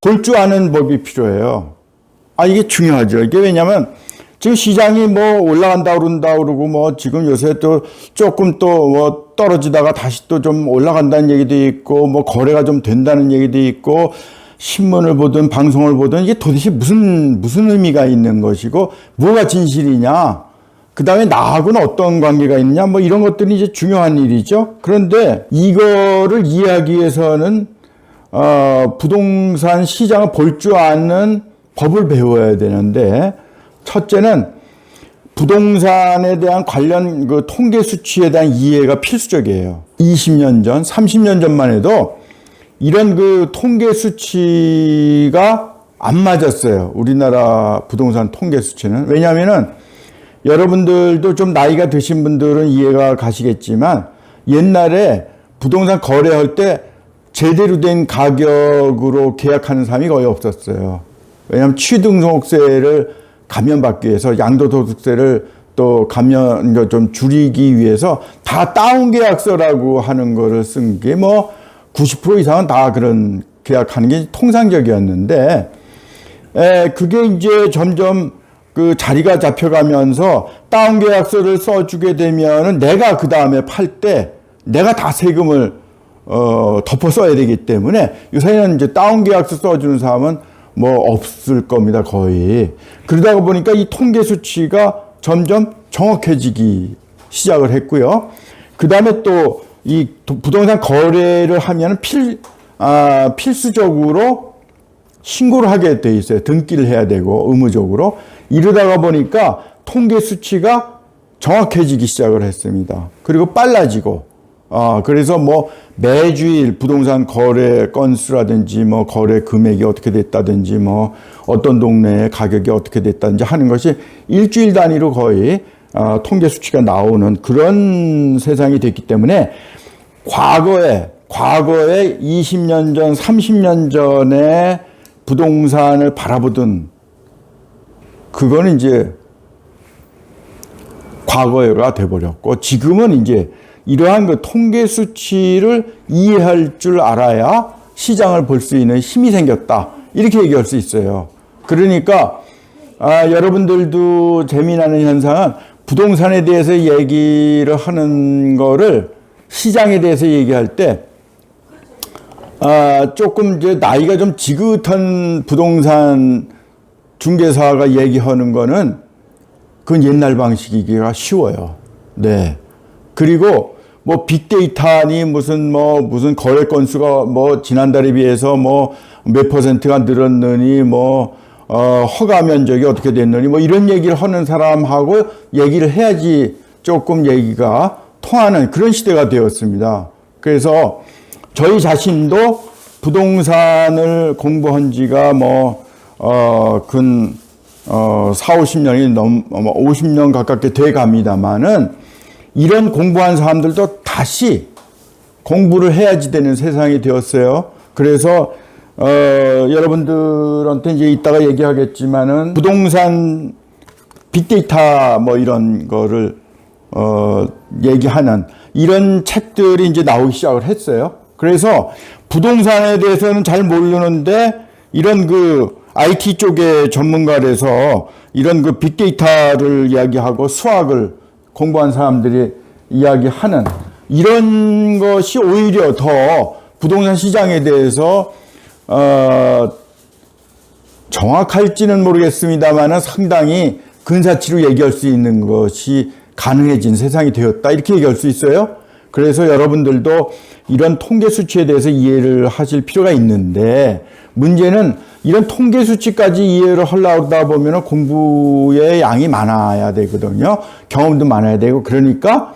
볼 줄 아는 법이 필요해요. 이게 중요하죠. 이게 왜냐면 지금 시장이 뭐 올라간다 그러고 뭐 지금 요새 또 조금 또 뭐 떨어지다가 다시 또 좀 올라간다는 얘기도 있고 뭐 거래가 좀 된다는 얘기도 있고 신문을 보든 방송을 보든 이게 도대체 무슨 의미가 있는 것이고 뭐가 진실이냐, 그 다음에 나하고는 어떤 관계가 있느냐, 뭐 이런 것들이 이제 중요한 일이죠. 그런데 이거를 이해하기 위해서는 부동산 시장을 볼 줄 아는 법을 배워야 되는데, 첫째는 부동산에 대한 관련 그 통계 수치에 대한 이해가 필수적이에요. 20년 전, 30년 전만 해도 이런 그 통계 수치가 안 맞았어요. 우리나라 부동산 통계 수치는. 왜냐하면은 여러분들도 좀 나이가 드신 분들은 이해가 가시겠지만 옛날에 부동산 거래할 때 제대로 된 가격으로 계약하는 사람이 거의 없었어요. 왜냐하면 취등록세를 감면받기 위해서, 양도소득세를 또 감면 좀 줄이기 위해서 다 다운계약서라고 하는 거를 쓴 게 뭐 90% 이상은 다 그런 계약하는 게 통상적이었는데, 그게 이제 점점 그 자리가 잡혀가면서 다운계약서를 써주게 되면은 내가 그 다음에 팔 때 내가 다 세금을 덮어 써야 되기 때문에 요새는 이제 다운계약서 써주는 사람은 뭐 없을 겁니다, 거의. 그러다 보니까 이 통계 수치가 점점 정확해지기 시작을 했고요. 그 다음에 또 이 부동산 거래를 하면 필수적으로 신고를 하게 돼 있어요. 등기를 해야 되고, 의무적으로. 이러다가 보니까 통계 수치가 정확해지기 시작을 했습니다. 그리고 빨라지고, 그래서 뭐 매주일 부동산 거래 건수라든지 뭐 거래 금액이 어떻게 됐다든지 뭐 어떤 동네의 가격이 어떻게 됐다든지 하는 것이 일주일 단위로 거의 통계 수치가 나오는 그런 세상이 됐기 때문에 과거에 20년 전, 30년 전에 부동산을 바라보던 그거는 이제 과거가 돼버렸고, 지금은 이제 이러한 그 통계 수치를 이해할 줄 알아야 시장을 볼 수 있는 힘이 생겼다, 이렇게 얘기할 수 있어요. 그러니까 여러분들도 재미나는 현상은 부동산에 대해서 얘기를 하는 거를 시장에 대해서 얘기할 때 조금 이제 나이가 좀 지긋한 부동산 중개사가 얘기하는 거는 그건 옛날 방식이기가 쉬워요. 네. 그리고 뭐 빅데이터니 무슨 거래 건수가 뭐 지난달에 비해서 뭐 몇 %가 늘었느니 뭐 허가 면적이 어떻게 됐느니 뭐 이런 얘기를 하는 사람하고 얘기를 해야지 조금 얘기가 통하는 그런 시대가 되었습니다. 그래서 저희 자신도 부동산을 공부한 지가 50년이 50년 가깝게 돼 갑니다만은 이런 공부한 사람들도 다시 공부를 해야지 되는 세상이 되었어요. 그래서 여러분들한테 이제 이따가 얘기하겠지만은 부동산 빅데이터 뭐 이런 거를 얘기하는 이런 책들이 이제 나오기 시작을 했어요. 그래서 부동산에 대해서는 잘 모르는데 이런 그 IT 쪽의 전문가라서 이런 그 빅데이터를 이야기하고 수학을 공부한 사람들이 이야기하는 이런 것이 오히려 더 부동산 시장에 대해서 정확할지는 모르겠습니다만 상당히 근사치로 얘기할 수 있는 것이 가능해진 세상이 되었다, 이렇게 얘기할 수 있어요. 그래서 여러분들도 이런 통계 수치에 대해서 이해를 하실 필요가 있는데, 문제는 이런 통계 수치까지 이해를 하려다 보면 공부의 양이 많아야 되거든요. 경험도 많아야 되고, 그러니까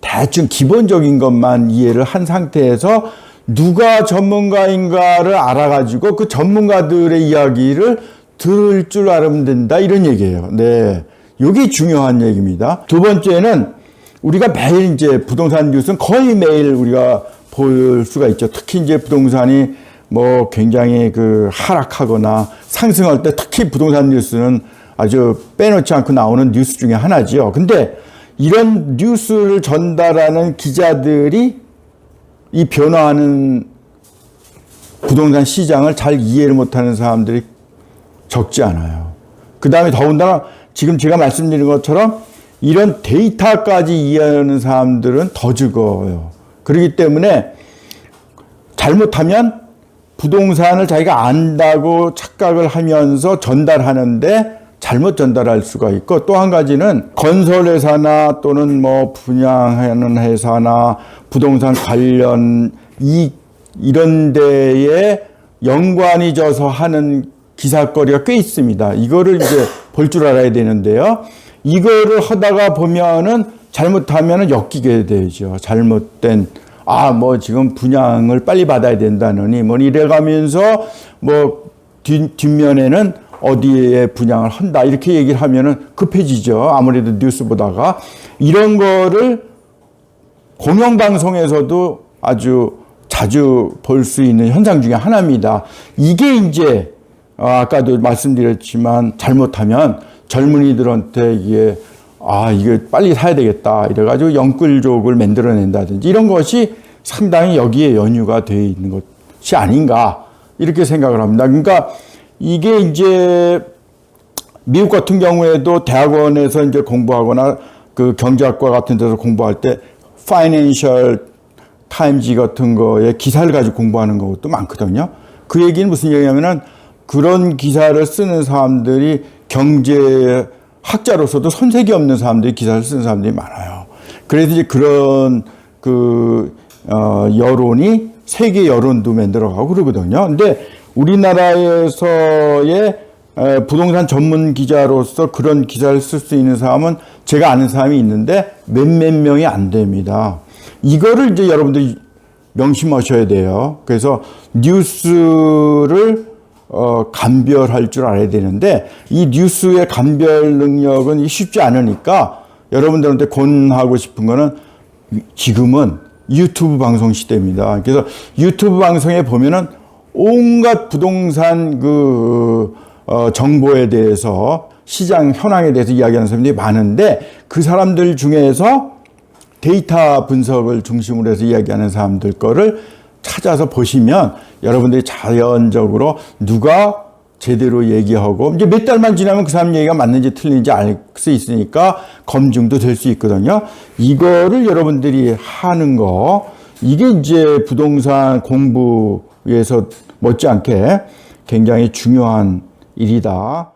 대충 기본적인 것만 이해를 한 상태에서 누가 전문가인가를 알아가지고 그 전문가들의 이야기를 들을 줄 알면 된다, 이런 얘기예요. 네. 이게 중요한 얘기입니다. 두 번째는 우리가 매일 이제 부동산 뉴스는 거의 매일 우리가 볼 수가 있죠. 특히 이제 부동산이 뭐 굉장히 그 하락하거나 상승할 때 특히 부동산 뉴스는 아주 빼놓지 않고 나오는 뉴스 중에 하나죠. 근데 이런 뉴스를 전달하는 기자들이 이 변화하는 부동산 시장을 잘 이해를 못하는 사람들이 적지 않아요. 그 다음에 더군다나 지금 제가 말씀드린 것처럼 이런 데이터까지 이해하는 사람들은 더 적어요. 그렇기 때문에 잘못하면 부동산을 자기가 안다고 착각을 하면서 전달하는데 잘못 전달할 수가 있고, 또 한 가지는 건설회사나 또는 뭐 분양하는 회사나 부동산 관련 이런 데에 연관이 져서 하는 기사거리가 꽤 있습니다. 이거를 이제 볼 줄 알아야 되는데요. 이거를 하다가 보면은 잘못하면은 엮이게 되죠. 잘못된, 뭐 지금 분양을 빨리 받아야 된다느니 뭐 이래가면서 뭐 뒷면에는 어디에 분양을 한다 이렇게 얘기를 하면은 급해지죠. 아무래도 뉴스 보다가. 이런 거를 공영방송에서도 아주 자주 볼 수 있는 현상 중에 하나입니다. 이게 이제 아까도 말씀드렸지만 잘못하면 젊은이들한테 이게 빨리 사야 되겠다 이래가지고 영끌족을 만들어낸다든지 이런 것이 상당히 여기에 연유가 되어 있는 것이 아닌가 이렇게 생각을 합니다. 그러니까 이게 이제 미국 같은 경우에도 대학원에서 이제 공부하거나 그 경제학과 같은 데서 공부할 때 파이낸셜 타임즈 같은 거에 기사를 가지고 공부하는 것도 많거든요. 그 얘기는 무슨 얘기냐면은 그런 기사를 쓰는 사람들이 경제학자로서도 손색이 없는 사람들이 기사를 쓰는 사람들이 많아요. 그래서 이제 그런 여론이 세계 여론도 만들어가고 그러거든요. 근데 우리나라에서의 부동산 전문 기자로서 그런 기사를 쓸 수 있는 사람은 제가 아는 사람이 있는데 몇몇 명이 안 됩니다. 이거를 이제 여러분들이 명심하셔야 돼요. 그래서 뉴스를 감별할 줄 알아야 되는데 이 뉴스의 감별 능력은 쉽지 않으니까 여러분들한테 권하고 싶은 거는 지금은 유튜브 방송 시대입니다. 그래서 유튜브 방송에 보면은 온갖 부동산 정보에 대해서 시장 현황에 대해서 이야기하는 사람들이 많은데 그 사람들 중에서 데이터 분석을 중심으로 해서 이야기하는 사람들 거를 찾아서 보시면 여러분들이 자연적으로 누가 제대로 얘기하고 이제 몇 달만 지나면 그 사람 얘기가 맞는지 틀린지 알 수 있으니까 검증도 될 수 있거든요. 이거를 여러분들이 하는 거 이게 이제 부동산 공부에서 못지않게 굉장히 중요한 일이다.